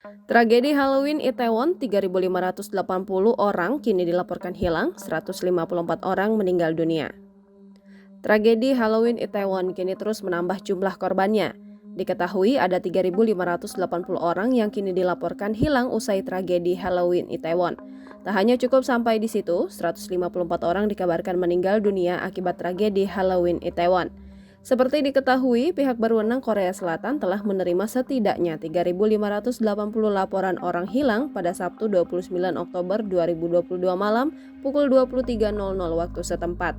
Tragedi Halloween Itaewon, 3.580 orang kini dilaporkan hilang, 154 orang meninggal dunia. Tragedi Halloween Itaewon kini terus menambah jumlah korbannya. Diketahui ada 3.580 orang yang kini dilaporkan hilang usai tragedi Halloween Itaewon. Tak hanya cukup sampai di situ, 154 orang dikabarkan meninggal dunia akibat tragedi Halloween Itaewon. Seperti diketahui, pihak berwenang Korea Selatan telah menerima setidaknya 3.580 laporan orang hilang pada Sabtu 29 Oktober 2022 malam pukul 23.00 waktu setempat.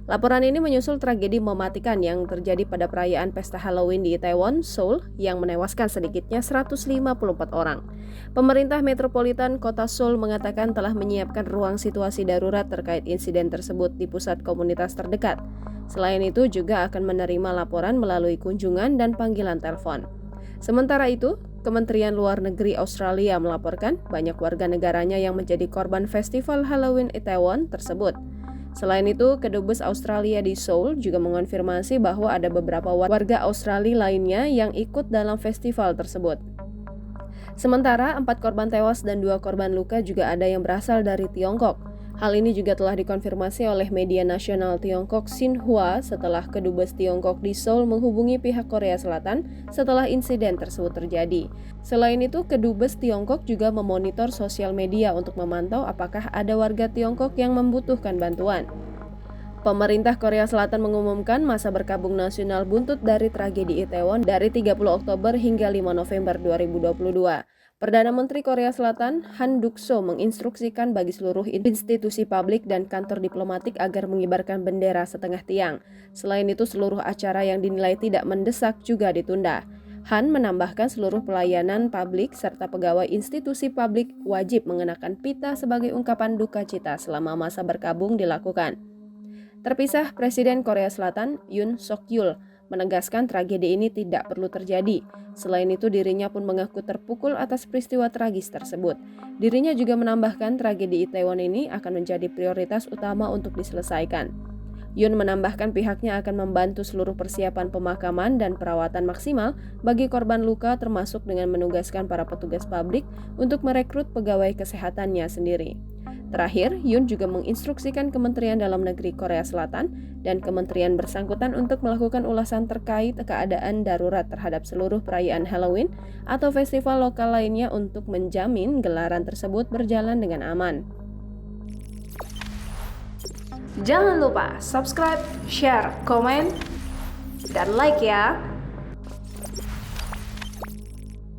Laporan ini menyusul tragedi mematikan yang terjadi pada perayaan pesta Halloween di Itaewon, Seoul, yang menewaskan sedikitnya 154 orang. Pemerintah metropolitan kota Seoul mengatakan telah menyiapkan ruang situasi darurat terkait insiden tersebut di pusat komunitas terdekat. Selain itu juga akan menerima laporan melalui kunjungan dan panggilan telepon. Sementara itu, Kementerian Luar Negeri Australia melaporkan banyak warga negaranya yang menjadi korban festival Halloween Itaewon tersebut. Selain itu, Kedubes Australia di Seoul juga mengonfirmasi bahwa ada beberapa warga Australia lainnya yang ikut dalam festival tersebut. Sementara 4 korban tewas dan 2 korban luka juga ada yang berasal dari Tiongkok. Hal ini juga telah dikonfirmasi oleh media nasional Tiongkok Xinhua setelah Kedubes Tiongkok di Seoul menghubungi pihak Korea Selatan setelah insiden tersebut terjadi. Selain itu, Kedubes Tiongkok juga memonitor sosial media untuk memantau apakah ada warga Tiongkok yang membutuhkan bantuan. Pemerintah Korea Selatan mengumumkan masa berkabung nasional buntut dari tragedi Itaewon dari 30 Oktober hingga 5 November 2022. Perdana Menteri Korea Selatan Han Duck-soo menginstruksikan bagi seluruh institusi publik dan kantor diplomatik agar mengibarkan bendera setengah tiang. Selain itu, seluruh acara yang dinilai tidak mendesak juga ditunda. Han menambahkan seluruh pelayanan publik serta pegawai institusi publik wajib mengenakan pita sebagai ungkapan duka cita selama masa berkabung dilakukan. Terpisah, Presiden Korea Selatan Yoon Suk-yeol menegaskan tragedi ini tidak perlu terjadi. Selain itu, dirinya pun mengaku terpukul atas peristiwa tragis tersebut. Dirinya juga menambahkan tragedi Itaewon ini akan menjadi prioritas utama untuk diselesaikan. Yoon menambahkan pihaknya akan membantu seluruh persiapan pemakaman dan perawatan maksimal bagi korban luka, termasuk dengan menugaskan para petugas publik untuk merekrut pegawai kesehatannya sendiri. Terakhir, Yoon juga menginstruksikan Kementerian Dalam Negeri Korea Selatan dan kementerian bersangkutan untuk melakukan ulasan terkait keadaan darurat terhadap seluruh perayaan Halloween atau festival lokal lainnya untuk menjamin gelaran tersebut berjalan dengan aman. Jangan lupa subscribe, share, komen, dan like ya!